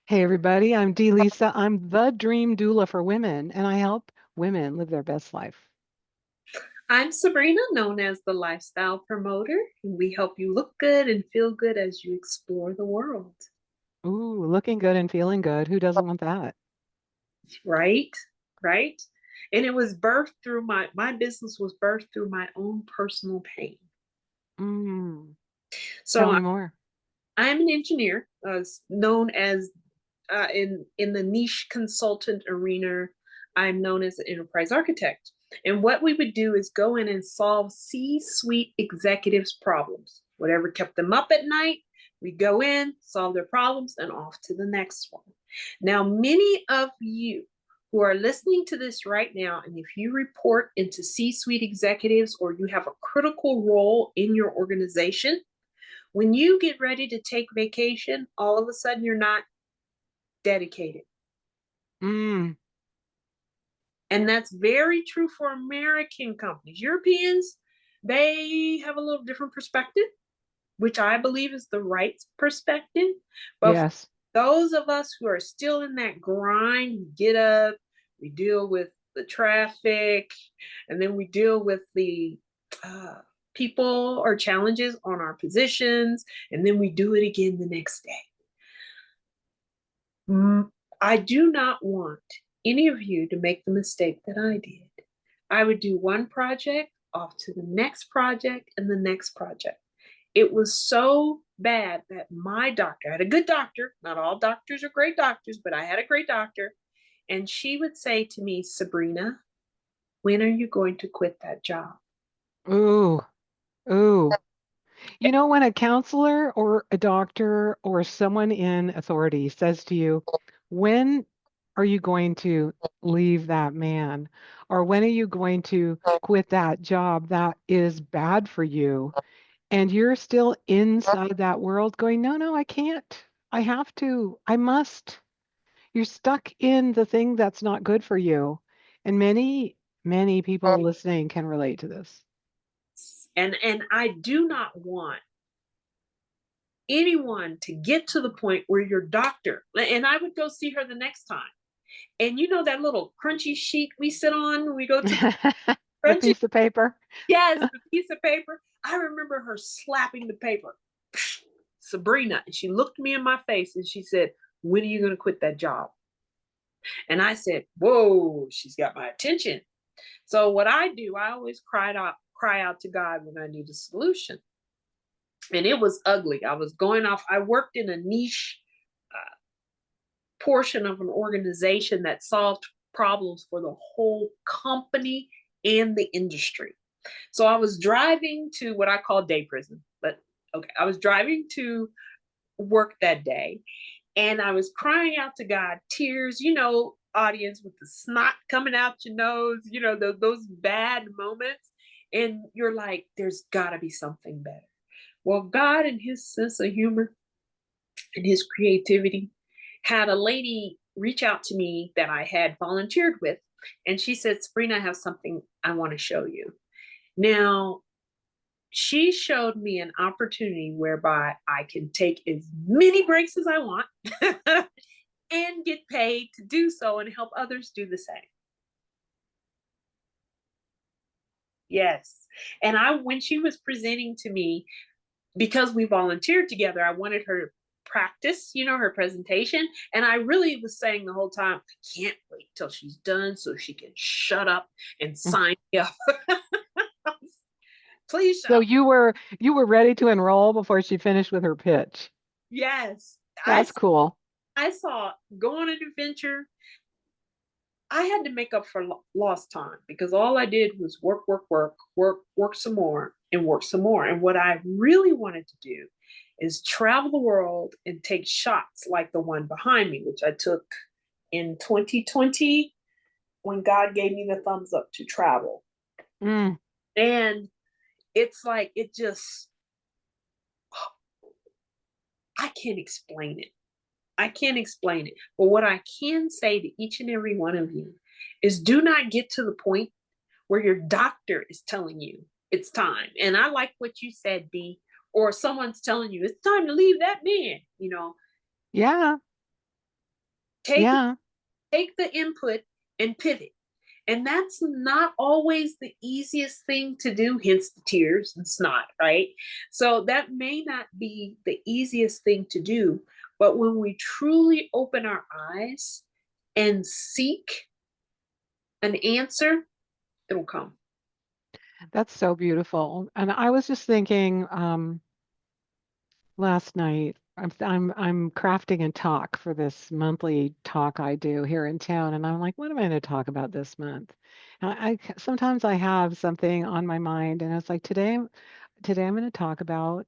Hey everybody, I'm Dee Lisa. I'm the dream doula for women, and I help women live their best life. I'm Sabrina, known as the Lifestyle Promoter, and we help you look good and feel good as you explore the world. Ooh, looking good and feeling good. Who doesn't want that? Right? Right? And it was birthed through my business was birthed through my own personal pain. Mm, tell So me more. I'm an engineer, known as in the niche consultant arena. I'm known as an enterprise architect. And what we would do is go in and solve C-suite executives' problems. Whatever kept them up at night, we go in, solve their problems, and off to the next one. Now, many of you who are listening to this right now, and if you report into C-suite executives or you have a critical role in your organization, when you get ready to take vacation, all of a sudden you're not dedicated. Mm, And that's very true for American companies. Europeans, they have a little different perspective, which I believe is the right perspective. But for yes. those of us who are still in that grind, we get up, we deal with the traffic, and then we deal with the uh, people or challenges on our positions, and then we do it again the next day. I do not want any of you to make the mistake that I did. I would do one project, off to the next project, and the next project. It was so bad that my doctor, I had a good doctor, not all doctors are great doctors, but I had a great doctor. And she would say to me, Sabrina, when are you going to quit that job? Ooh, ooh. You know, when a counselor or a doctor or someone in authority says to you, when are you going to leave that man? Or when are you going to quit that job that is bad for you? And you're still inside that world going, no, no, I can't. I have to. I must. You're stuck in the thing that's not good for you. And many people listening can relate to this. And I do not want anyone to get to the point where your doctor, and I would go see her the next time. And you know that little crunchy sheet we sit on when we go to the The crunchy? piece of paper. Yes, the piece of paper. I remember her slapping the paper. Sabrina. And she looked me in my face and she said, when are you going to quit that job? And I said, whoa, she's got my attention. So what I do, I always cry out to God when I need a solution. And it was ugly. I was going off. I worked in a niche portion of an organization that solved problems for the whole company and the industry. So I was driving to what I call day prison, but okay, I was driving to work that day and I was crying out to God, tears, audience with the snot coming out your nose, those bad moments. And you're like, there's got to be something better. Well, God, in his sense of humor and his creativity, had a lady reach out to me that I had volunteered with. And she said, Sabrina, I have something I want to show you. Now, she showed me an opportunity whereby I can take as many breaks as I want and get paid to do so and help others do the same. Yes. And when she was presenting to me, because we volunteered together, I wanted her to practice, her presentation. And I really was saying the whole time, I can't wait till she's done so she can shut up and sign me up. Please shut So up. you were ready to enroll before she finished with her pitch. Yes. I That's cool. I saw go on an adventure. I had to make up for lost time because all I did was work, work, work, work, work some more, and work some more. And what I really wanted to do is travel the world and take shots like the one behind me, which I took in 2020 when God gave me the thumbs up to travel. Mm, And it's like, it just, I can't explain it. I can't explain it. But what I can say to each and every one of you is do not get to the point where your doctor is telling you it's time. And I like what you said, B, or someone's telling you it's time to leave that man. yeah. Take Yeah, take the input and pivot. And that's not always the easiest thing to do, hence the tears and snot, right? So that may not be the easiest thing to do. But when we truly open our eyes and seek an answer, it'll come. that's so beautiful. And I was just thinking last night, I'm crafting a talk for this monthly talk I do here in town, and I'm like, what am I going to talk about this month? And sometimes I have something on my mind, and it's like today I'm going to talk about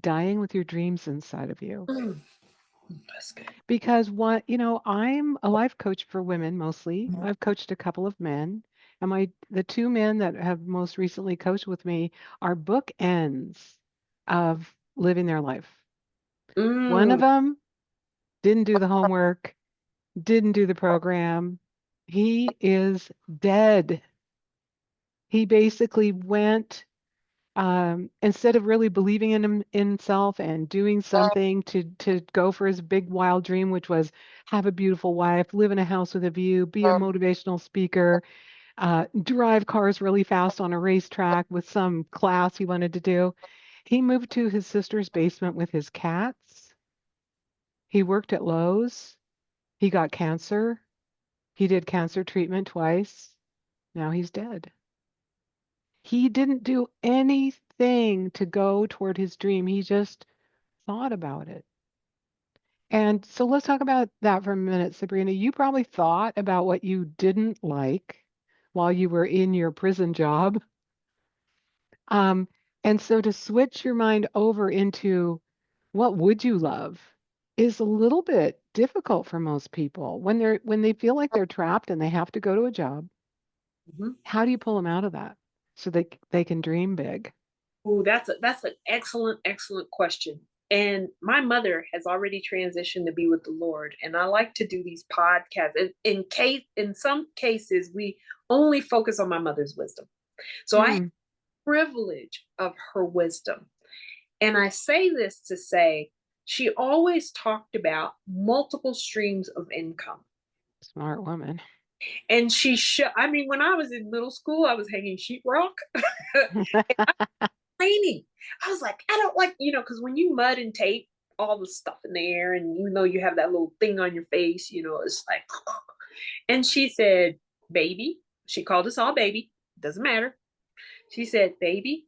dying with your dreams inside of you. Mm, that's good. Because I'm a life coach for women mostly. I've coached a couple of men, and the two men that have most recently coached with me are bookends of living their life. One Mm, of them didn't do the homework, didn't do the program. He is dead. He basically went instead of really believing in himself and doing something to go for his big wild dream, which was have a beautiful wife, live in a house with a view, be a motivational speaker, drive cars really fast on a racetrack with some class he wanted to do. He moved to his sister's basement with his cats. He worked at Lowe's. He got cancer. He did cancer treatment twice. Now he's dead. He didn't do anything to go toward his dream. He just thought about it. And so let's talk about that for a minute, Sabrina. You probably thought about what you didn't like while you were in your prison job. Um, and so to switch your mind over into what would you love is a little bit difficult for most people when they feel like they're trapped and they have to go to a job. mhm. How do you pull them out of that so they can dream big? Ooh, that's an excellent question. And my mother has already transitioned to be with the Lord, and I like to do these podcasts. In some cases, we only focus on my mother's wisdom. So I have Mm, privilege of her wisdom. And I say this to say she always talked about multiple streams of income. smart woman. And I mean, when I was in middle school, I was hanging sheetrock. Complaining. I was like, I don't like, because when you mud and tape all the stuff in the air, and you have that little thing on your face, it's like, and she said, baby, she called us all baby, doesn't matter. She said, baby,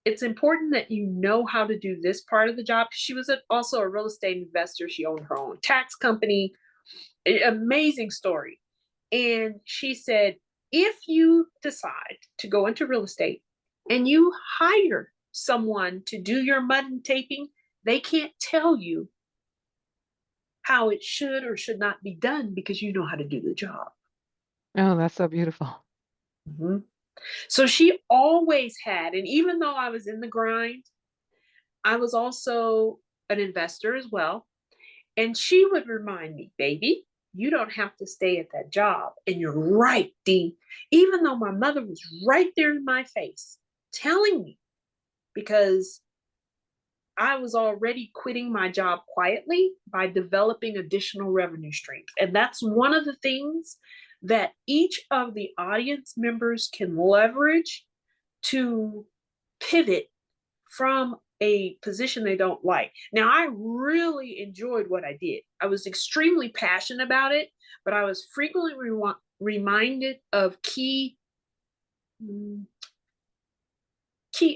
it's important that you know how to do this part of the job. She was also a real estate investor. She owned her own tax company. Amazing story. And she said, if you decide to go into real estate and you hire someone to do your mud and taping, they can't tell you how it should or should not be done because you know how to do the job. Oh, that's so beautiful. Mhm. So she always had, and even though I was in the grind, I was also an investor as well. And she would remind me, baby, you don't have to stay at that job. And you're right, Dee. Even though my mother was right there in my face telling me, because I was already quitting my job quietly by developing additional revenue streams. And that's one of the things that each of the audience members can leverage to pivot from a position they don't like. Now, I really enjoyed what I did. I was extremely passionate about it, but I was frequently reminded of key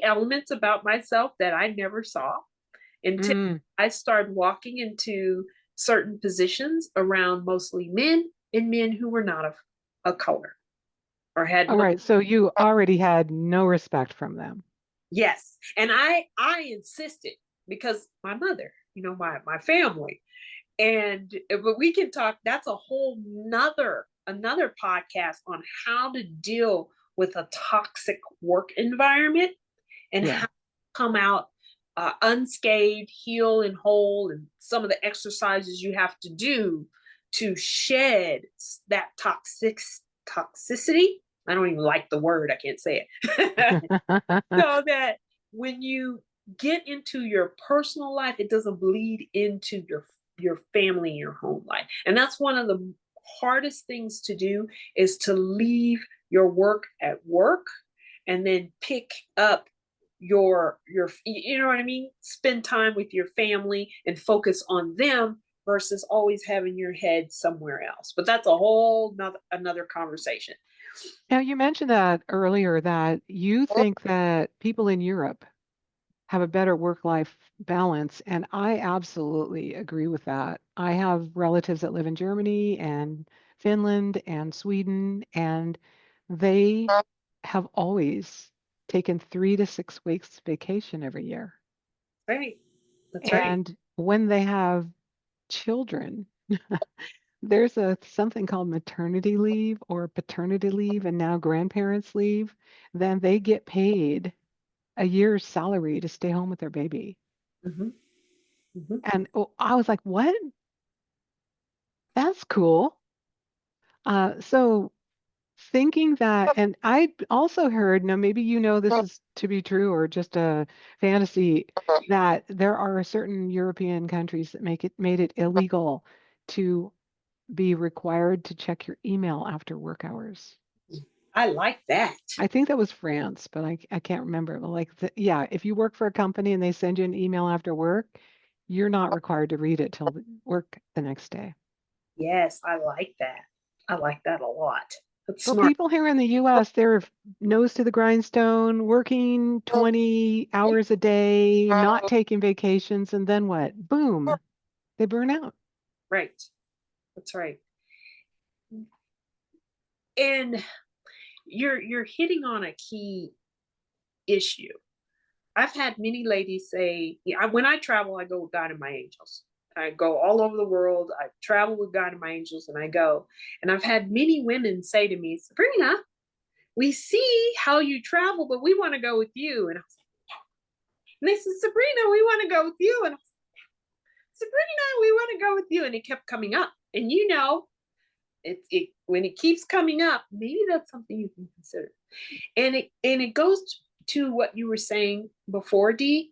elements about myself that I never saw until Mm. I started walking into certain positions around mostly men and men who were not of a color or had All no. right, so you already had no respect from them. Yes, and I insisted because my mother, my family, and but we can talk. That's a whole another podcast on how to deal with a toxic work environment and Yeah. how to come out unscathed, heal and whole, and some of the exercises you have to do to shed that toxicity. I don't even like the word. I can't say it. So that when you get into your personal life, it doesn't bleed into your your family, your home life. And that's one of the hardest things to do, is to leave your work at work and then pick up your you know what I mean, spend time with your family and focus on them versus always having your head somewhere else. But that's a whole another conversation. Now, you mentioned that earlier that you think that people in Europe have a better work-life balance, and I absolutely agree with that. I have relatives that live in Germany and Finland and Sweden, and they have always taken 3 to 6 weeks vacation every year. Right. That's right. And when they have children, there's a something called maternity leave or paternity leave and now grandparents leave, then they get paid a year's salary to stay home with their baby. Mm-hmm. Mm-hmm. And oh, I was like, what? That's cool. So thinking that, and I also heard, now maybe you know this is to be true or just a fantasy, that there are certain European countries that make it made it illegal to be required to check your email after work hours. I like that. I think that was France, but I can't remember. But like, yeah, if you work for a company and they send you an email after work, you're not required to read it till work the next day. Yes, I like that. I like that a lot. That's But smart. people here in the US, they're nose to the grindstone, working 20 hours a day, not taking vacations, and then what? Boom, they burn out. Right. That's right. And you're hitting on a key issue. I've had many ladies say, yeah, when I travel, I go with God and my angels. I go all over the world. I travel with God and my angels, and I go. And I've had many women say to me, Sabrina, we see how you travel, but we want to go with you. And I was like, and they said, Sabrina, we want to go with you. And I was like, Sabrina, we want to go with you. And it kept coming up. And you know, it when it keeps coming up, maybe that's something you can consider. And it goes to what you were saying before, Dee.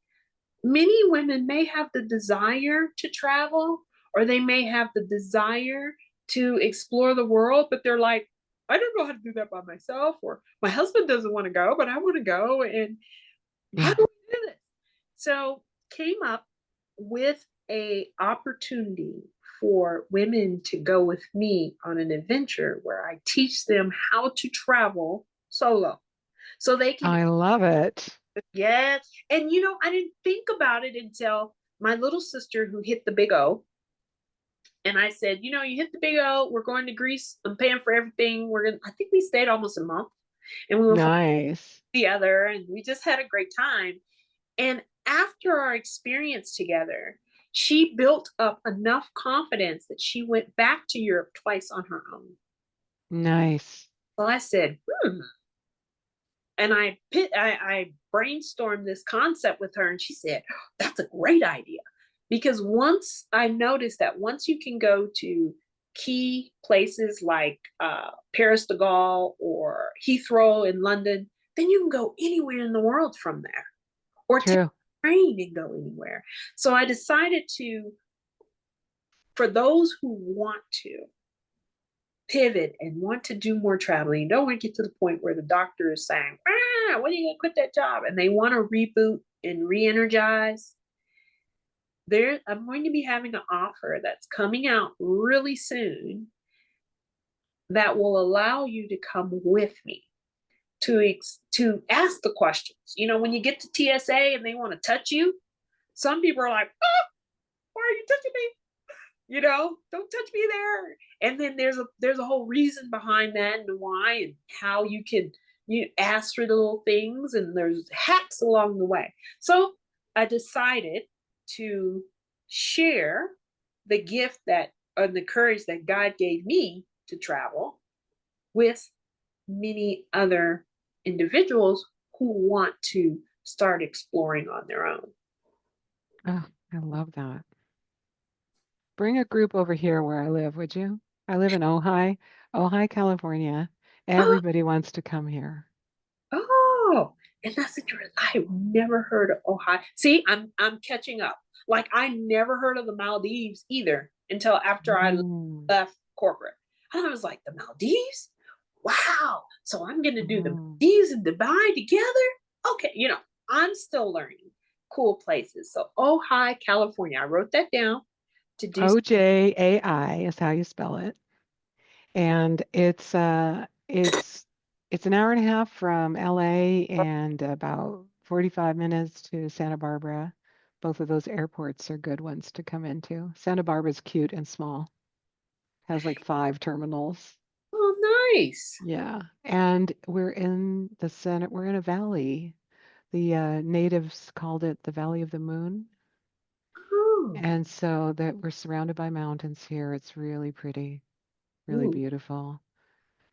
Many women may have the desire to travel, or they may have the desire to explore the world, but they're like, I don't know how to do that by myself, or my husband doesn't want to go, but I want to go. And how Yeah, do we do this? So came up with a opportunity for women to go with me on an adventure where I teach them how to travel solo. So they can, I love it. yes. And I didn't think about it until my little sister, who hit the big O. And I said, you hit the big O, we're going to Greece. I'm paying for everything. I think we stayed almost a month, and we were from Nice. the other, and we just had a great time. And after our experience together, she built up enough confidence that she went back to Europe twice on her own. Nice. So I said, and I brainstormed this concept with her, and she said, "That's a great idea." Because once I noticed that once you can go to key places like Paris de Gaulle or Heathrow in London, then you can go anywhere in the world from there, or take True. a train and go anywhere. So I decided to, for those who want to pivot and want to do more traveling, don't want to get to the point where the doctor is saying, when are you going to quit that job? And they want to reboot and re-energize. I'm going to be having an offer that's coming out really soon that will allow you to come with me to ask the questions. When you get to TSA and they want to touch you, some people are like, oh, why are you touching me? Don't touch me there. And then there's a whole reason behind that, and why, and how you ask for the little things, and there's hacks along the way. So I decided to share the gift that and the courage that God gave me to travel with many other individuals who want to start exploring on their own. Oh, I love that. Bring a group over here where I live, would you? I live in Ojai, California. Everybody wants to come here. Oh, And I said, I've never heard of Ohio. See, I'm catching up. Like I never heard of the Maldives either until after I Mm, left corporate. And I was like, the Maldives? Wow. So I'm gonna do the mm. Maldives and Dubai together? Okay, I'm still learning cool places. So Ojai, California. I wrote that down to do. OJAI is how you spell it. And it's an hour and a half from LA and about 45 minutes to Santa Barbara. Both of those airports are good ones to come into. Santa Barbara's cute and small. Has like 5 terminals. Oh, nice. Yeah. And we're in a valley. The natives called it the Valley of the Moon. Oh, And so that we're surrounded by mountains here. It's really pretty, really ooh. beautiful.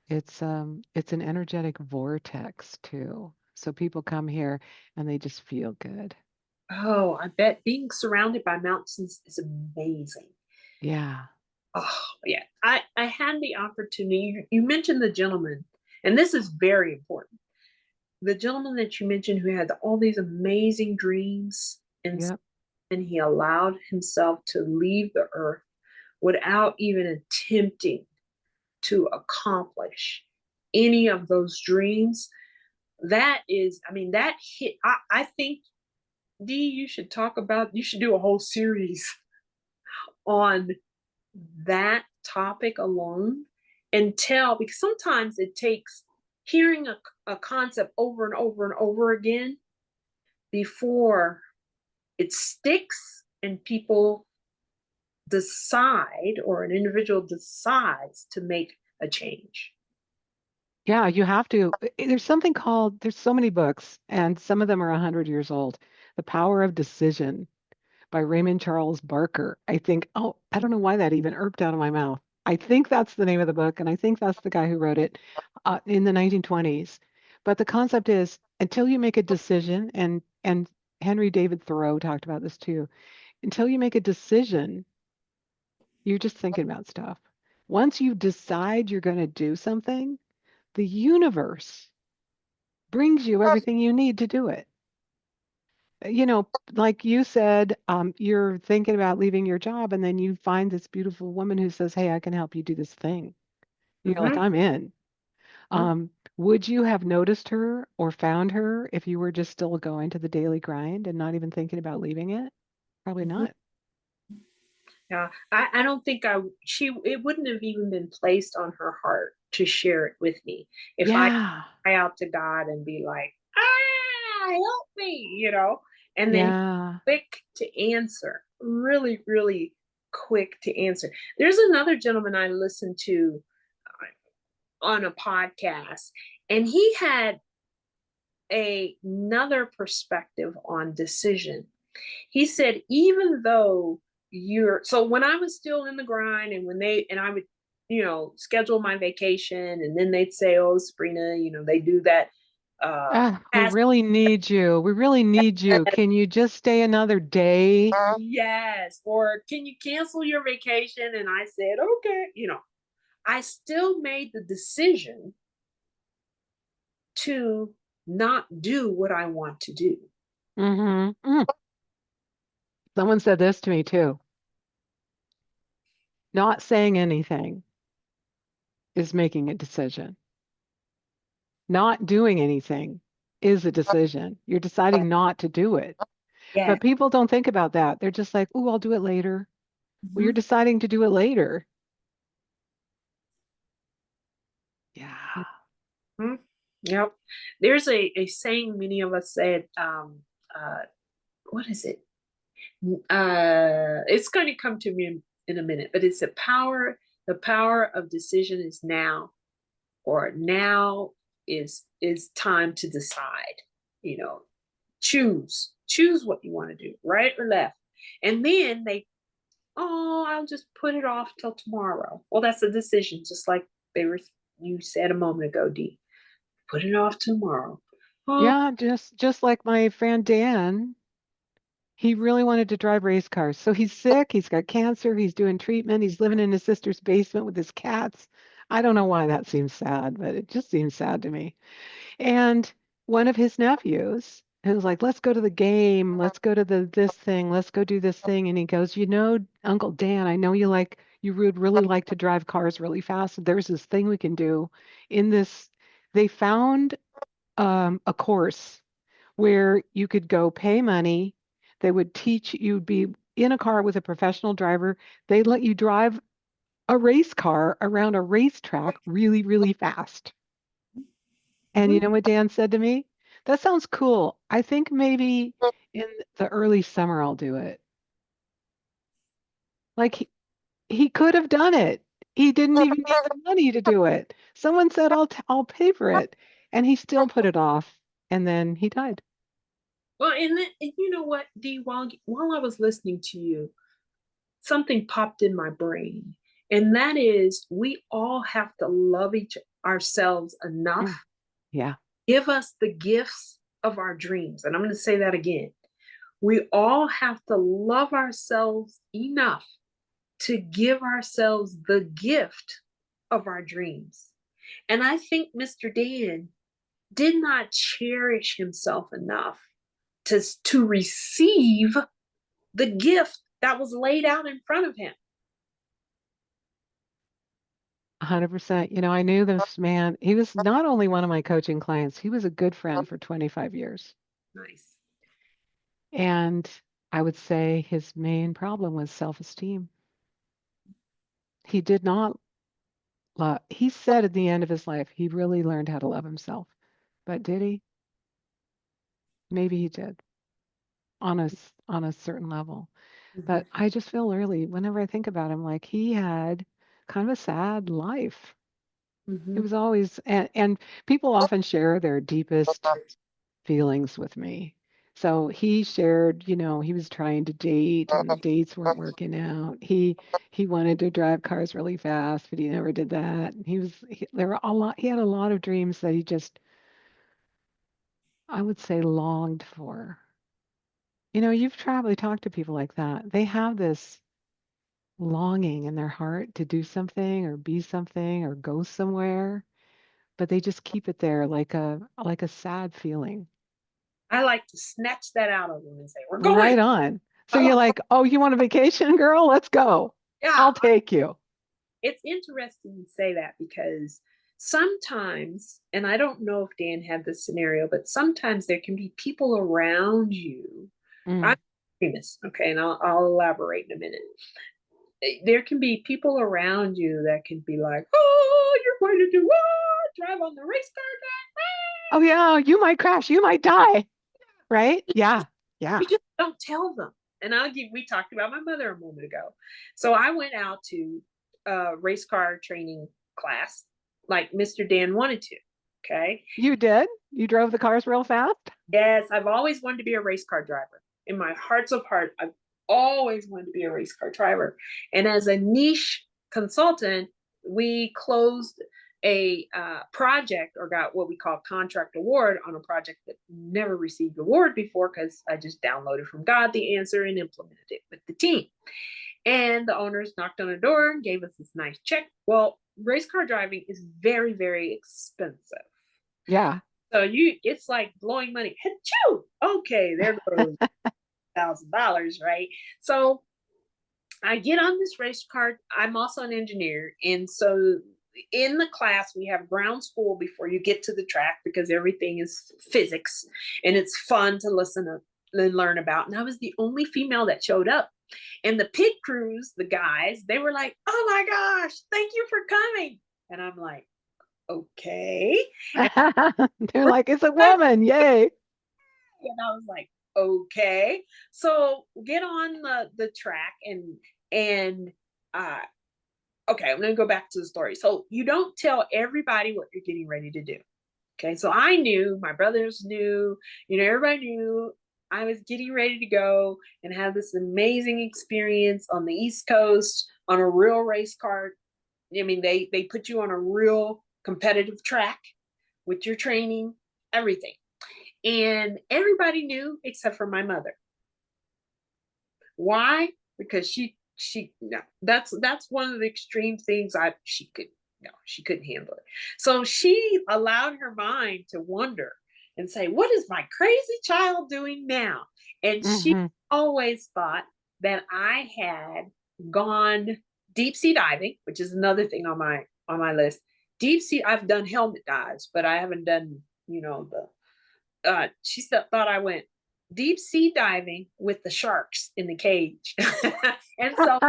It's an energetic vortex too. So people come here and they just feel good. Oh, I bet being surrounded by mountains is amazing. Yeah. Oh, yeah. I had the opportunity. You mentioned the gentleman, and this is very important. The gentleman that you mentioned who had all these amazing dreams, Yep. and he allowed himself to leave the earth without even attempting to accomplish any of those dreams. That is, I mean, that hit. I think, Dee, you should do a whole series on that topic alone and tell, because sometimes it takes hearing a concept over and over and over again before it sticks and people decide, or an individual decides to make a change. Yeah, you have to. There's so many books, and some of them are 100 years old. The Power of Decision by Raymond Charles Barker. I don't know why that even irked out of my mouth. I think that's the name of the book, and I think that's the guy who wrote it in the 1920s. But the concept is until you make a decision, and Henry David Thoreau talked about this too. Until you make a decision, you're just thinking about stuff. Once you decide you're going to do something, the universe brings you everything you need to do it. Like you said, you're thinking about leaving your job, and then you find this beautiful woman who says, "Hey, I can help you do this thing." You're like, Mm-hmm. "I'm in." Mm-hmm. Would you have noticed her or found her if you were just still going to the daily grind and not even thinking about leaving it? Probably Mm-hmm. not. Yeah, I don't think it wouldn't have even been placed on her heart to share it with me if I Yeah. cry out to God and be like, help me, and then Yeah. quick to answer, really, really quick to answer. There's another gentleman I listened to on a podcast, and he had another perspective on decision. He said, even though so when I was still in the grind, and I would, schedule my vacation, and then they'd say, oh, Sabrina, they do that. Ah, we Past, really need you. We really need you. Can you just stay another day? yes. Or can you cancel your vacation? And I said, okay. I still made the decision to not do what I want to do. Mm-hmm. Someone said this to me too. Not saying anything is making a decision. Not doing anything is a decision. You're deciding not to do it. Yeah. But people don't think about that. They're just like, "Oh, I'll do it later." Well, you're Mm-hmm. deciding to do it later. Yeah. Mm-hmm. Yep. There's a saying many of us said, uh, what is it? It's going to come to me in a minute, but it's the power of decision is now, or now is time to decide, you know, choose what you want to do, right or left. And then I'll just put it off till tomorrow. Well, that's a decision, just like you said a moment ago, Dee. Put it off tomorrow. Oh, Yeah, just like my friend Dan, he really wanted to drive race cars. So he's sick, he's got cancer, he's doing treatment, he's living in his sister's basement with his cats. I don't know why that seems sad, but it just seems sad to me. And one of his nephews who was like, let's go to the game, let's go to this thing, let's go do this thing. And he goes, Uncle Dan, I know you would really like to drive cars really fast. There's this thing we can do in this. They found a course where you could go pay money. They would teach you'd be in a car with a professional driver. They let you drive a race car around a racetrack really, really fast. And you Mhm. know what Dan said to me? That sounds cool. I think maybe in the early summer I'll do it. Like he could have done it. He didn't even need the money to do it. Someone said I'll pay for it, and he still put it off, and then he died. Well, and you know what, Dee, while I was listening to you, something popped in my brain. And that is we all have to love each ourselves enough. Mm, yeah, Give us the gifts of our dreams. And I'm going to say that again. We all have to love ourselves enough to give ourselves the gift of our dreams. And I think Mr. Dan did not cherish himself enough to receive the gift that was laid out in front of him. 100%. I knew this man. He was not only one of my coaching clients, he was a good friend for 25 years. Nice. And I would say his main problem was self-esteem. He did not love, he said at the end of his life, he really learned how to love himself. But did he? Maybe he did on a certain level. Mm-hmm. But I just feel really, whenever I think about him, like he had kind of a sad life. It Mm-hmm. was always, and people often share their deepest feelings with me. So he shared, he was trying to date and the dates weren't working out. He wanted to drive cars really fast, but he never did that. There were a lot, he had a lot of dreams that he just, I would say, longed for. You've probably talked to people like that. They have this longing in their heart to do something or be something or go somewhere, but they just keep it there like a sad feeling. I like to snatch that out of them and say, "We're going." Right on. So you're like, oh, you want a vacation, girl? Let's go. Yeah, I'll take you. it's interesting you say that because sometimes, and I don't know if Dan had this scenario, but sometimes there can be people around you. I'm Mm. famous, okay, and I'll elaborate in a minute. There can be people around you that can be like, "Oh, you're going to do what? Drive on the race car?" Oh yeah, you might crash, you might die. Right? Yeah. Yeah. You just don't tell them. And we talked about my mother a moment ago. So I went out to a race car training class like Mr. Dan wanted to. Okay. You did? You drove the cars real fast? Yes, I've always wanted to be a race car driver. In my hearts of heart, I've always wanted to be a race car driver. And as a niche consultant, we closed a project or got what we call contract award on a project that never received award before because I just downloaded from God the answer and implemented it with the team. And the owners knocked on the door and gave us this nice check. Well, race car driving is very, very expensive. Yeah. So it's like blowing money. Achoo! Okay, there goes $1,000, right? So I get on this race car. I'm also an engineer, and so in the class we have ground school before you get to the track because everything is physics and it's fun to listen to and learn about. And I was the only female that showed up. And the pit crews, the guys, they were like, "Oh my gosh, thank you for coming." And I'm like, "Okay." And They're like, it's a woman. Yay. I was like, "Okay." So get on the track and uh okay, I'm gonna go back to the story. So you don't tell everybody what you're getting ready to do. Okay, so I knew, my brothers knew, everybody knew I was getting ready to go and have this amazing experience on the East Coast on a real race car. I mean, they put you on a real competitive track with your training, everything. And everybody knew except for my mother. Why? Because she no, that's one of the extreme things she couldn't handle it. So she allowed her mind to wander and say, what is my crazy child doing now? And she Hmm. always thought that I had gone deep sea diving, which is another thing on my list. Deep sea, I've done helmet dives, but I haven't done, the she thought I went deep sea diving with the sharks in the cage. And so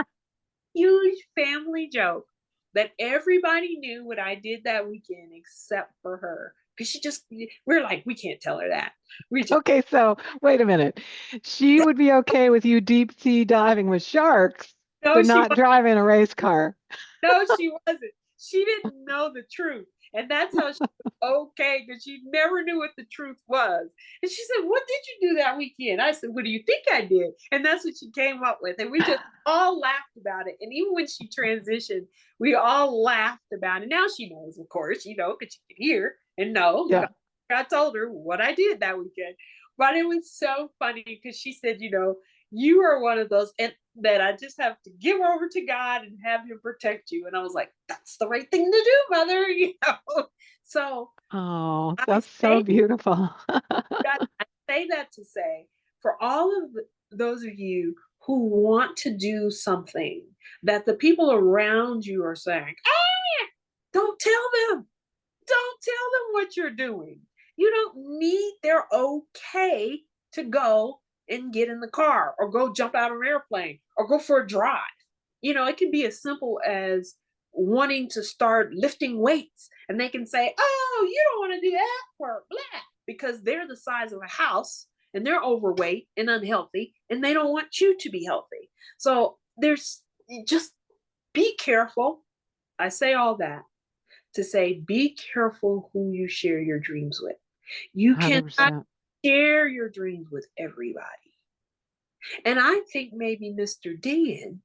huge family joke that everybody knew what I did that weekend except for her. Because we're like, we can't tell her that. We just, Okay, so wait a minute. She would be okay with you deep sea diving with sharks, no, but not driving a race car. no, she wasn't. She didn't know the truth. And that's how she was okay, because she never knew what the truth was. And she said, what did you do that weekend? I said, what do you think I did? And that's what she came up with. And we just all laughed about it. And even when she transitioned, we all laughed about it. Now she knows, of course, because she can hear and know. Yeah. I told her what I did that weekend. But it was so funny because she said, you are one of those, and that I just have to give over to God and have Him protect you. And I was like, that's the right thing to do, mother. So Oh, I that's so say beautiful. that I say that to say, for all of those of you who want to do something that the people around you are saying, don't tell them. Don't tell them what you're doing. You don't need, they're okay to go and get in the car or go jump out of an airplane or go for a drive. It can be as simple as wanting to start lifting weights, and they can say, oh, you don't want to do that for blah, because they're the size of a house and they're overweight and unhealthy and they don't want you to be healthy. So there's just be careful. I say all that to say, be careful who you share your dreams with. You cannot 100%. share your dreams with everybody. And I think maybe Mr. Dan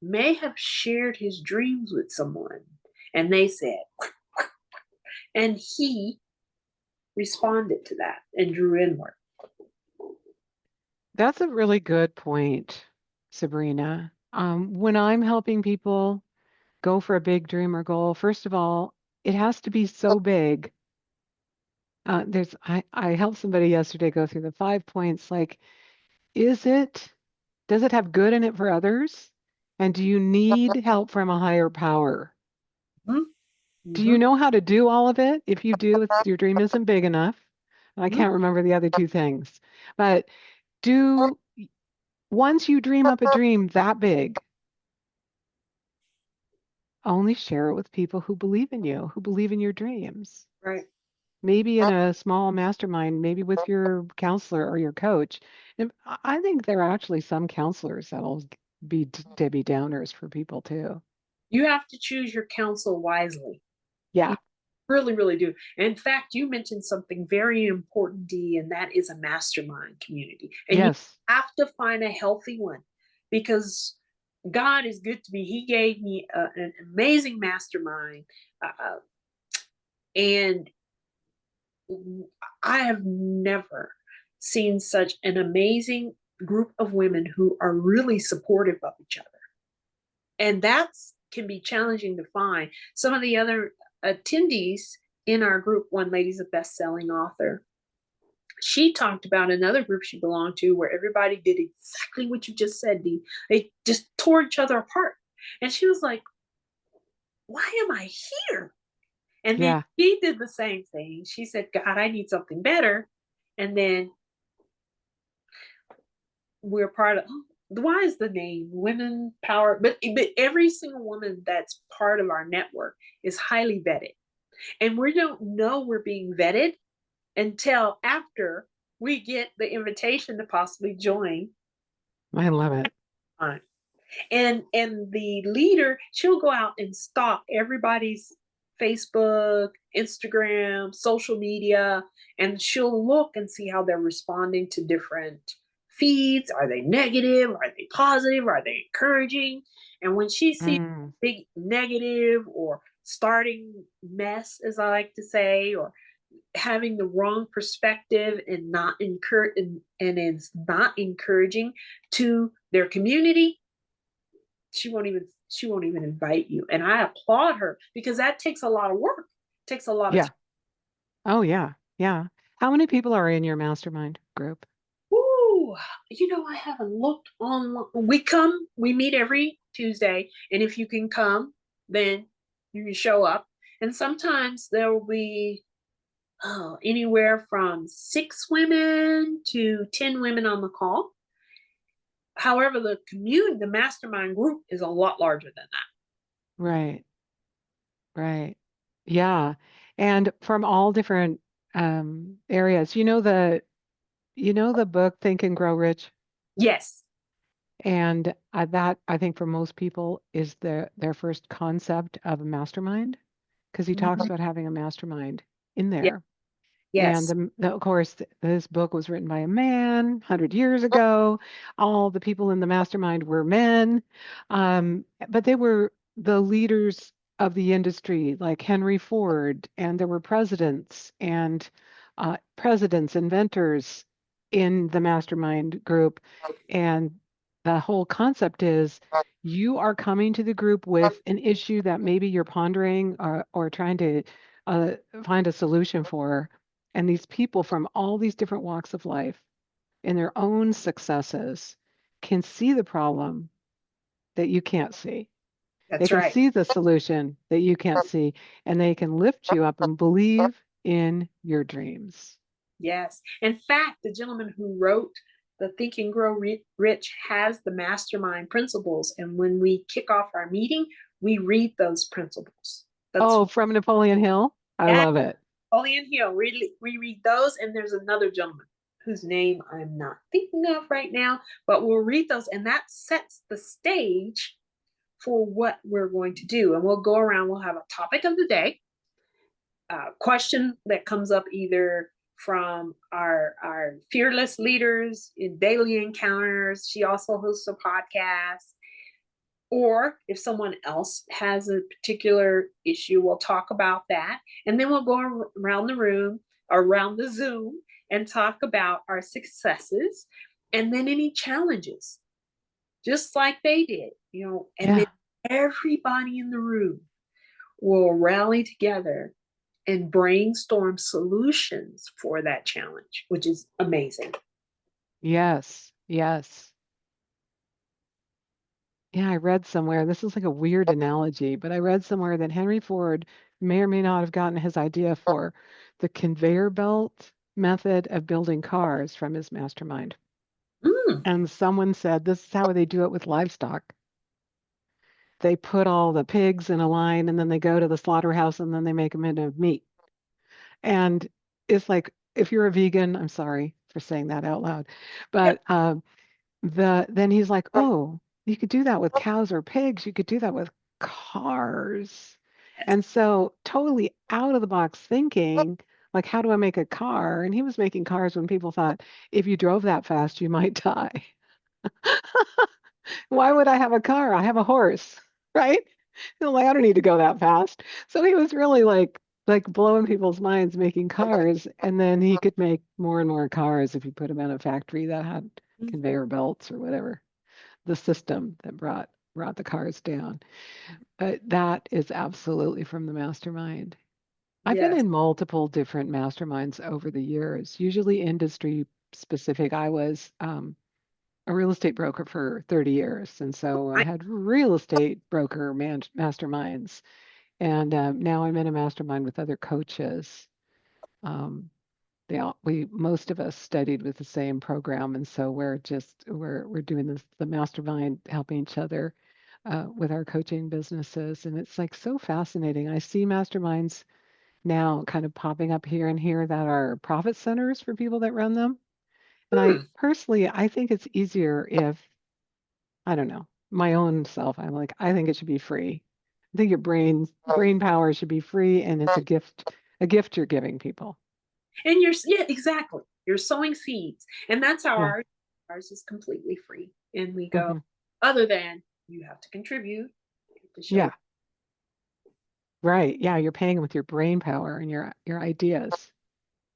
may have shared his dreams with someone and they said, and he responded to that and drew inward. That's a really good point, Sabrina. When I'm helping people go for a big dream or goal, first of all, it has to be so big. I helped somebody yesterday go through the 5 points. Like, is it, does it have good in it for others? And do you need help from a higher power? Do you Mm-hmm. know how to do all of it? If you do, your dream isn't big enough. I Mm-hmm. can't remember the other two things. But do once you dream up a dream that big, only share it with people who believe in you, who believe in your dreams. Right. Maybe in a small mastermind, maybe with your counselor or your coach. And I think there are actually some counselors that'll be Debbie Downers for people too. You have to choose your counsel wisely. You Yeah. really, really do. In fact, you mentioned something very important, Dee, and that is a mastermind community. And you Yes. have to find a healthy one, because God is good to me. He gave me an amazing mastermind. And I have never seen such an amazing group of women who are really supportive of each other. And that can be challenging to find. Some of the other attendees in our group, one lady's a best-selling author. She talked about another group she belonged to where everybody did exactly what you just said, Dee. They just tore each other apart. And she was like, why am I here? And then Yeah. she did the same thing. She said, God, I need something better. And then we're part of, why is the name Women Power? But every single woman that's part of our network is highly vetted. And we don't know we're being vetted until after we get the invitation to possibly join. I love it. And the leader, she'll go out and stalk everybody's Facebook, Instagram, social media, and she'll look and see how they're responding to different feeds. Are they negative? Are they positive? Are they encouraging? And when she sees Mm. big negative or starting mess, as I like to say, or having the wrong perspective and not encourage and is not encouraging to their community, she won't even invite you. And I applaud her, because that takes a lot of work. It takes a lot of Yeah. time. Oh, yeah. Yeah. How many people are in your mastermind group? Ooh, I haven't looked on. We meet every Tuesday, and if you can come, then you can show up. And sometimes there will be anywhere from 6 women to 10 women on the call. However, the mastermind group is a lot larger than that. Right, right. Yeah. And from all different areas. You know the book Think and Grow Rich? Yes. And that I think for most people is their first concept of a mastermind because he talks Mhm. about having a mastermind in Yeah. there. And Yes. of course, this book was written by a man 100 years ago. All the people in the mastermind were men, but they were the leaders of the industry, like Henry Ford, and there were presidents, inventors in the mastermind group. And the whole concept is you are coming to the group with an issue that maybe you're pondering or trying to uh, find a solution for, and these people from all these different walks of life in their own successes can see the problem that you can't see. They That's can right. see the solution that you can't see, and they can lift you up and believe in your dreams. Yes. In fact, the gentleman who wrote the Think and Grow Rich has the mastermind principles. And when we kick off our meeting, we read those principles. That's Oh, from Napoleon Hill? I that. love it. Napoleon Hill. We read those. And there's another gentleman whose name I'm not thinking of right now, but we'll read those. And that sets the stage for what we're going to do. And we'll go around, we'll have a topic of the day, question that comes up either from our fearless leaders in daily encounters. She also hosts a podcast. Or if someone else has a particular issue, we'll talk about that. And then we'll go around the room, around the Zoom, and talk about our successes and then any challenges, just like they did, and then Yeah. everybody in the room will rally together and brainstorm solutions for that challenge, which is amazing. Yes. Yes. Yeah, I read somewhere, this is like a weird analogy, but I read somewhere that Henry Ford may or may not have gotten his idea for the conveyor belt method of building cars from his mastermind. Mm, And someone said this is how they do it with livestock. They put all the pigs in a line and then they go to the slaughterhouse and then they make them into meat. And it's like, if you're a vegan, I'm sorry for saying that out loud, yep. but then he's like, oh, you could do that with cows or pigs. You could do that with cars. Yes. And so totally out of the box thinking, like, how do I make a car? And he was making cars when people thought if you drove that fast, you might die. Why would I have a car? I have a horse, right? Like, I don't need to go that fast. So he was really like blowing people's minds making cars, and then he could make more and more cars if you put them in a factory that had conveyor belts or whatever the system that brought the cars down. That is absolutely from the mastermind. I've been Yes. in multiple different masterminds over the years, usually industry specific. I was a real estate broker for 30 years, and so I I, had real estate broker masterminds, and now I'm in a mastermind with other coaches. Um, we most of us studied with the same program, and so we're doing the mastermind, helping each other with our coaching businesses, and it's like so fascinating. I see masterminds now kind of popping up here and here that are profit centers for people that run them. And I hmm. personally, I think it's easier if, I don't know, my own self, I'm like, I think it should be free. I think your brain power should be free, and it's a gift you're giving people. And yeah, exactly. You're sowing seeds. And that's how Yeah. ours is completely free. And we go, Hmm. other than you have to contribute to show. Yeah. Right. Yeah, you're paying with your brain power and your ideas.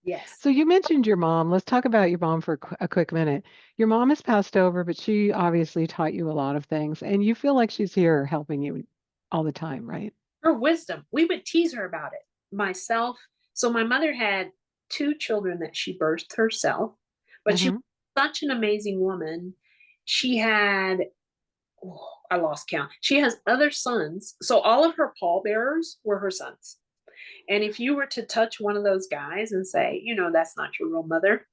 Yes. So you mentioned your mom. Let's talk about your mom for a quick minute. Your mom has passed over, but she obviously taught you a lot of things, and you feel like she's here helping you all the time, right? Her wisdom. We would tease her about it. Myself. So my mother had 2 children that she birthed herself, but she was Hmm. such an amazing woman. She had, oh, I lost count. She has other sons. So all of her pallbearers were her sons. And if you were to touch one of those guys and say, that's not your real mother,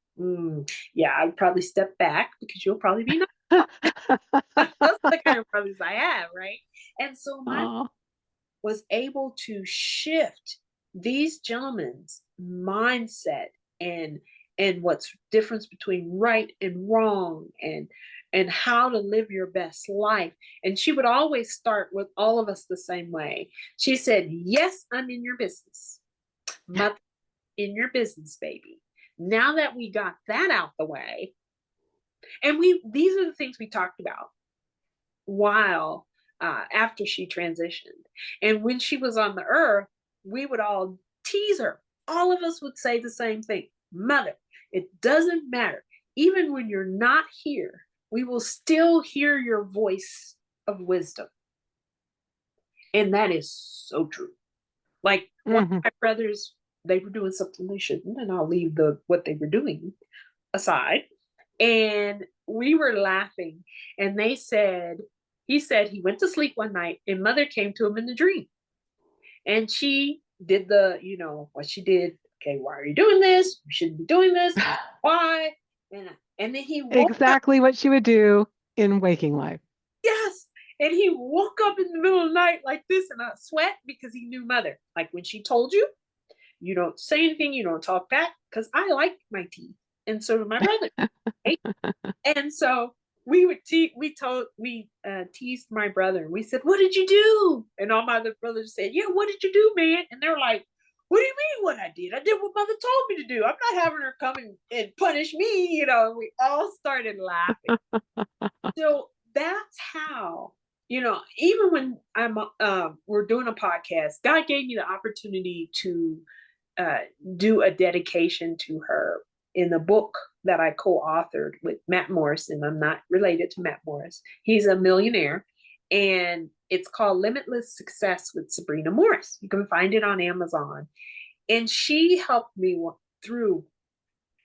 yeah, I'd probably step back because you'll probably be not. That's the kind of brothers I have, right? And so my Oh. was able to shift these gentlemen's mindset and what's difference between right and wrong and how to live your best life. And she would always start with all of us the same way. She said, yes, I'm in your business. Mother, in your business, baby. Now that we got that out the way, and these are the things we talked about while after she transitioned. And when she was on the earth, we would all tease her. All of us would say the same thing. Mother, it doesn't matter. Even when you're not here, we will still hear your voice of wisdom. And that is so true. Like one of Hmm. my brothers, they were doing something they shouldn't, and I'll leave what they were doing aside. And we were laughing, and he said he went to sleep one night, and mother came to him in a dream, and she did what she did. Okay, why are you doing this? You shouldn't be doing this. Why? And then he woke up. Exactly what she would do in waking life. Yes. And he woke up in the middle of the night like this in a sweat because he knew mother. Like when she told you, you don't say anything, you don't talk back, because I like my teeth. And so do my brother. Right? And so we teased my brother. We said, "What did you do?" And all my other brothers said, "Yeah, what did you do, man?" And they're like, "What do you mean what I did? I did what mother told me to do. I'm not having her come and punish me." And we all started laughing. So that's how, even when we're doing a podcast, God gave me the opportunity to uh, do a dedication to her in the book that I co-authored with Matt Morris, and I'm not related to Matt Morris. He's a millionaire, and it's called Limitless Success with Sabrina Morris. You can find it on Amazon. And she helped me through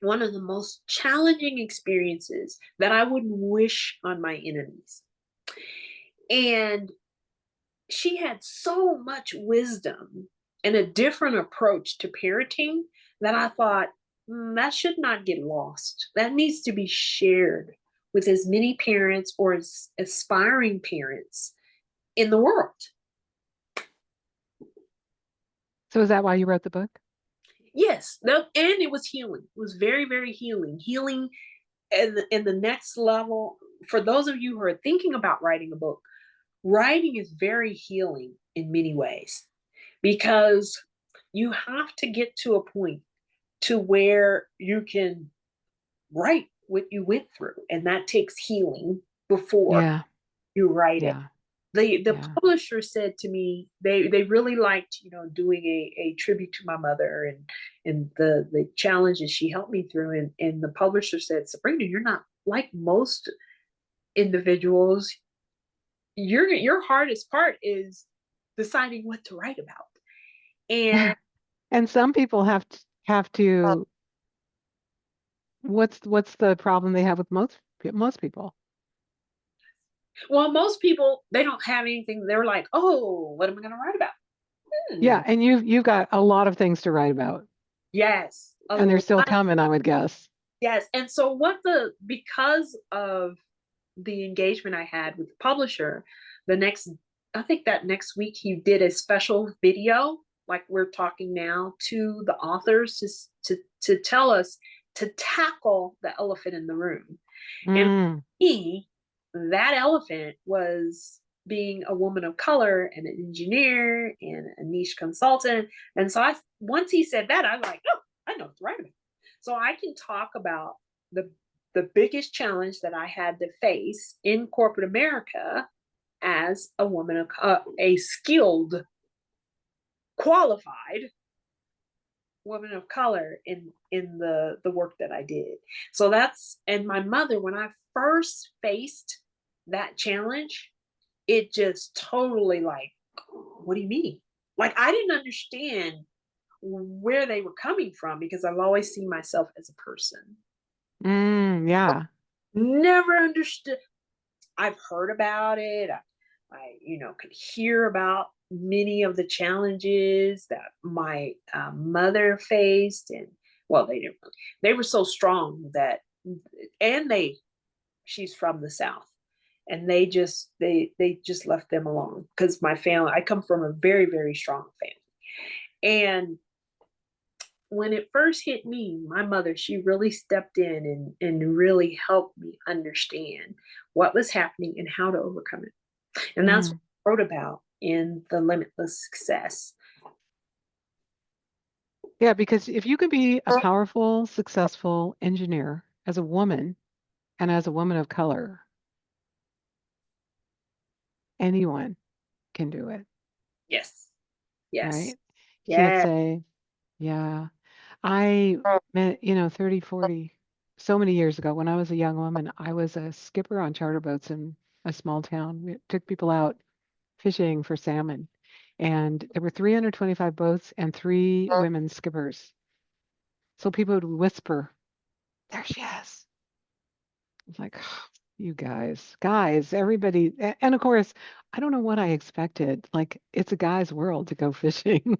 one of the most challenging experiences that I would wish on my enemies. And she had so much wisdom and a different approach to parenting that I thought, that should not get lost. That needs to be shared with as many parents or as aspiring parents in the world. So is that why you wrote the book? Yes, no, and it was healing. It was very, very healing. Healing in the next level. For those of you who are thinking about writing a book, writing is very healing in many ways because you have to get to a point to where you can write what you went through, and that takes healing before Yeah. you write it. Yeah. The Yeah. publisher said to me they really liked doing a tribute to my mother and the challenges she helped me through, and the publisher said, Sabrina, you're not like most individuals. Your hardest part is deciding what to write about. And And some people have to what's the problem they have with most people? well, most people, they don't have anything. They're like, oh, what am I going to write about? Hmm. Yeah, and you've got a lot of things to write about, Yes, a and they're lot. still coming, I would guess. Yes. And so because of the engagement I had with the publisher, I think that next week he did a special video, like we're talking now, to the authors to tell us to tackle the elephant in the room. And Mm. for me, that elephant was being a woman of color and an engineer and a niche consultant. And so once he said that, I'm like, oh, I know what to write about. So I can talk about the the biggest challenge that I had to face in corporate America as a woman of a skilled, qualified woman of color in the work that I did. So and my mother, when I first faced that challenge, it just totally like, what do you mean? Like I didn't understand where they were coming from because I've always seen myself as a person. Yeah. Never understood. I've heard about it. Could hear about many of the challenges that my mother faced, and well, they didn't. They were so strong that, and she's from the South, and they just left them alone because my family. I come from a very very strong family, and when it first hit me, my mother, she really stepped in and really helped me understand what was happening and how to overcome it. And that's Mm. what I wrote about in The Limitless Success. Yeah, because if you can be a powerful, successful engineer as a woman and as a woman of color, anyone can do it, Yes. Yes. right? You can't Yeah. say, yeah. I met, 30, 40, so many years ago when I was a young woman, I was a skipper on charter boats in a small town. We took people out fishing for salmon. And there were 325 boats and three women skippers. So people would whisper, there she is. It's like, you guys, everybody. And of course, I don't know what I expected. Like, it's a guy's world to go fishing.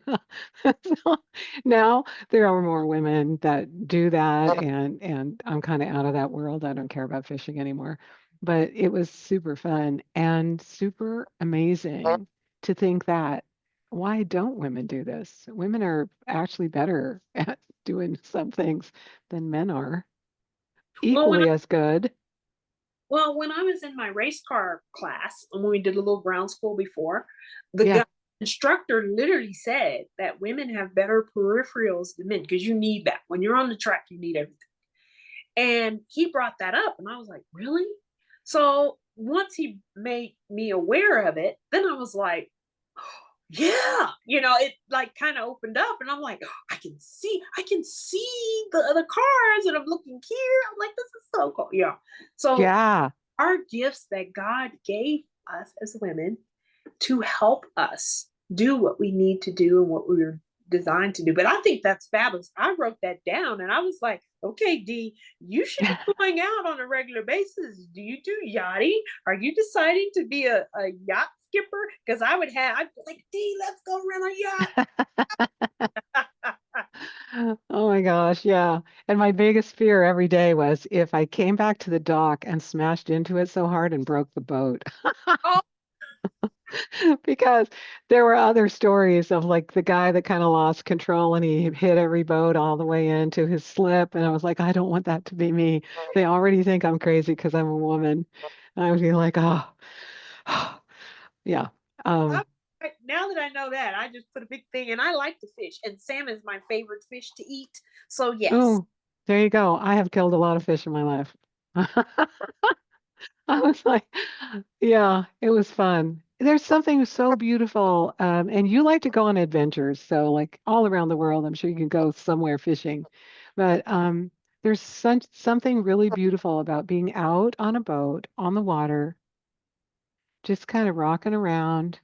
So now there are more women that do that, and I'm kind of out of that world. I don't care about fishing anymore. But it was super fun and super amazing to think that why don't women do this? Women are actually better at doing some things than men are, Well, equally as good. when I was in my race car class, and when we did a little ground school before, the Yeah. instructor literally said that women have better peripherals than men because you need that. When you're on the track, you need everything. And he brought that up, and I was like, really? So once he made me aware of it, then I was like, yeah, it like kind of opened up, and I'm like, I can see the other cars, and I'm looking here. I'm like, this is so cool. Yeah. So Yeah. our gifts that God gave us as women to help us do what we need to do and what we were designed to do. But I think that's fabulous. I wrote that down and I was like, okay, D, you should be going out on a regular basis. Do you do yachting? Are you deciding to be a yacht skipper? Because I'd be like, D, let's go rent a yacht. Oh my gosh, yeah. And my biggest fear every day was if I came back to the dock and smashed into it so hard and broke the boat. Oh, Because there were other stories of like the guy that kind of lost control and he hit every boat all the way into his slip. And I was like, I don't want that to be me. They already think I'm crazy because I'm a woman. And I would be like, oh, yeah. I, Um, now that I know that, I just put a big thing, and I like to fish, and salmon is my favorite fish to eat. So yes. oh, there you go. I have killed a lot of fish in my life. I was like, yeah, it was fun. There's something so beautiful, and you like to go on adventures, so like all around the world, I'm sure you can go somewhere fishing. But there's something really beautiful about being out on a boat on the water, just kind of rocking around,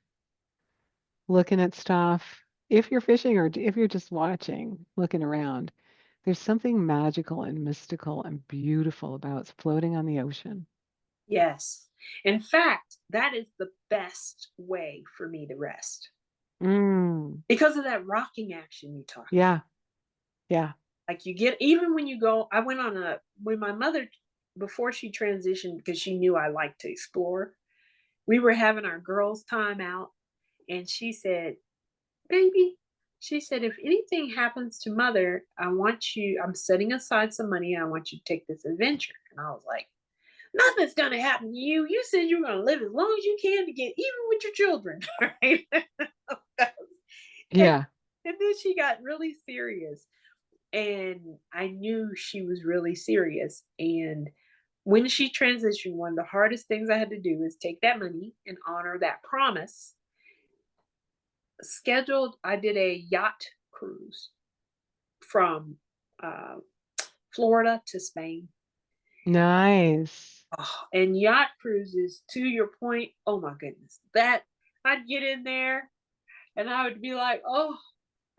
looking at stuff. If you're fishing or if you're just watching, looking around, there's something magical and mystical and beautiful about floating on the ocean. Yes. In fact, that is the best way for me to rest Mm, because of that rocking action you talk about. yeah, yeah. Like you get, even when you go, I went on when my mother, before she transitioned, because she knew I liked to explore, we were having our girls' time out. And she said, baby, she said, if anything happens to mother, I'm setting aside some money. I want you to take this adventure. And I was like, nothing's gonna happen to you. You said you're gonna live as long as you can to get even with your children, right? and, Yeah. and then she got really serious, and I knew she was really serious. And when she transitioned, one of the hardest things I had to do is take that money and honor that promise. I did a yacht cruise from uh, Florida to Spain. Nice. Oh, and yacht cruises, to your point, oh my goodness, that I'd get in there and I would be like, oh,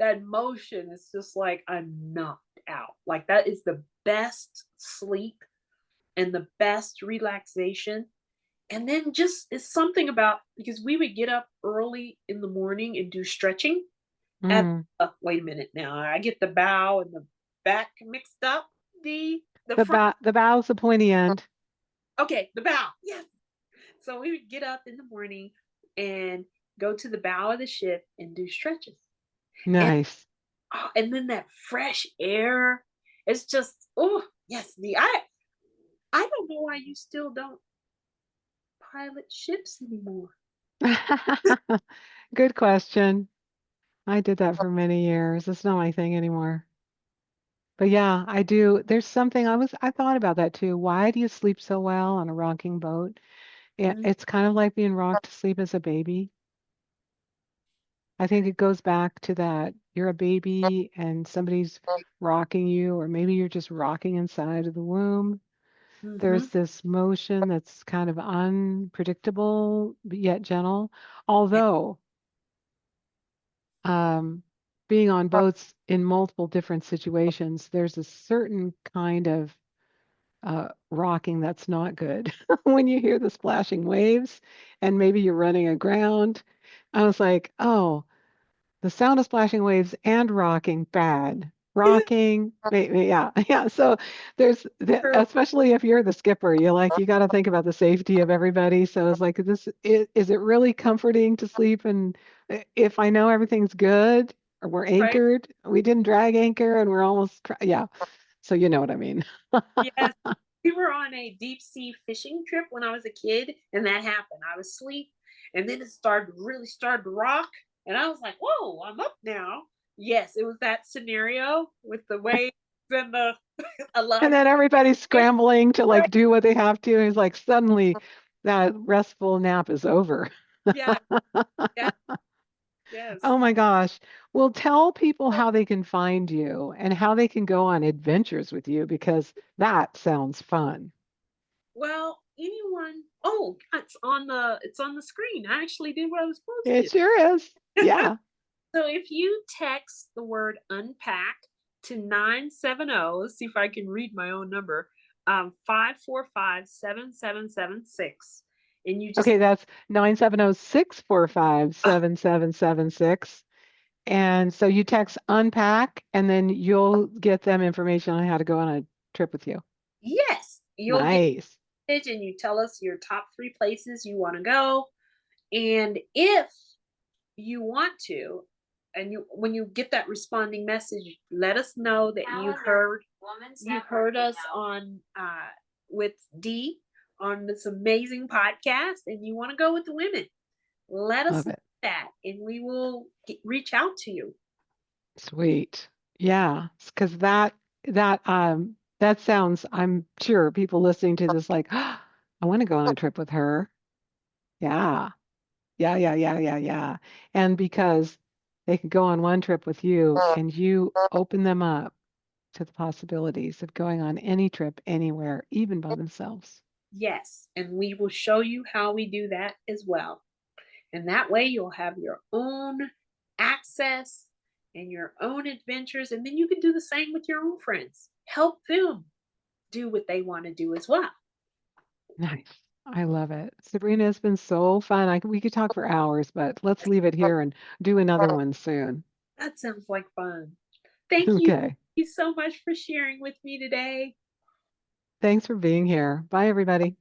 that motion is just like I'm knocked out. Like that is the best sleep and the best relaxation. And then just it's something about because we would get up early in the morning and do stretching at Mm. wait a minute now. I get the bow and the back mixed up. The front. The bow's the pointy end. Okay, the bow. Yes. So we would get up in the morning and go to the bow of the ship and do stretches. And Nice. and then that fresh air. It's just oh yes, the I don't know why you still don't pilot ships anymore. Good question. I did that for many years. It's not my thing anymore. But yeah, I do. There's something I thought about that too. Why do you sleep so well on a rocking boat? Mhm, It's kind of like being rocked to sleep as a baby. I think it goes back to that. You're a baby and somebody's rocking you, or maybe you're just rocking inside of the womb. mhm, There's this motion that's kind of unpredictable, but yet gentle. Although, um, being on boats in multiple different situations, there's a certain kind of rocking that's not good. When you hear the splashing waves and maybe you're running aground, I was like, oh, the sound of splashing waves and rocking, bad. Rocking, yeah, yeah. So true, especially if you're the skipper, you got to think about the safety of everybody. So it's like, is it really comforting to sleep? And if I know everything's good, or we're right? anchored, we didn't drag anchor, and we're almost, yeah. So you know what I mean. Yes. We were on a deep sea fishing trip when I was a kid, and that happened. I was asleep, and then it started to rock, and I was like, "Whoa, I'm up now." Yes, it was that scenario with the waves and the a lot And of then everybody's fish. scrambling to Right? like do what they have to. And it's like suddenly that restful nap is over. Yeah, yes, yes. Oh my gosh. Well, tell people how they can find you and how they can go on adventures with you because that sounds fun. Well, anyone. Oh, it's on the screen. I actually did what I was supposed It to. sure is. Yeah. So if you text the word unpack to 970, let's see if I can read my own number, 545-7776, and you just Okay, that's 970-645 uh, 7776. And so you text unpack and then you'll get them information on how to go on a trip with you. yes, you'll get Nice. it and you tell us your top 3 places you want to go. And if you want to, and you when you get that responding message, let us know that you heard us on with D on this amazing podcast, and you want to go with the women. Let us Love know it. that, and we will reach out to you. Sweet. Yeah, because that sounds, I'm sure people listening to this like, I want to go on a trip with her. Yeah. Yeah, yeah, yeah, yeah, yeah. And because they could go on one trip with you and you open them up to the possibilities of going on any trip anywhere, even by themselves. Yes, and we will show you how we do that as well. And that way you'll have your own access and your own adventures. And then you can do the same with your own friends. Help them do what they want to do as well. Nice. I love it. Sabrina, it's been so fun. We could talk for hours, but let's leave it here and do another one soon. That sounds like fun. Thank Okay. you so much for sharing with me today. Thanks for being here. Bye, everybody.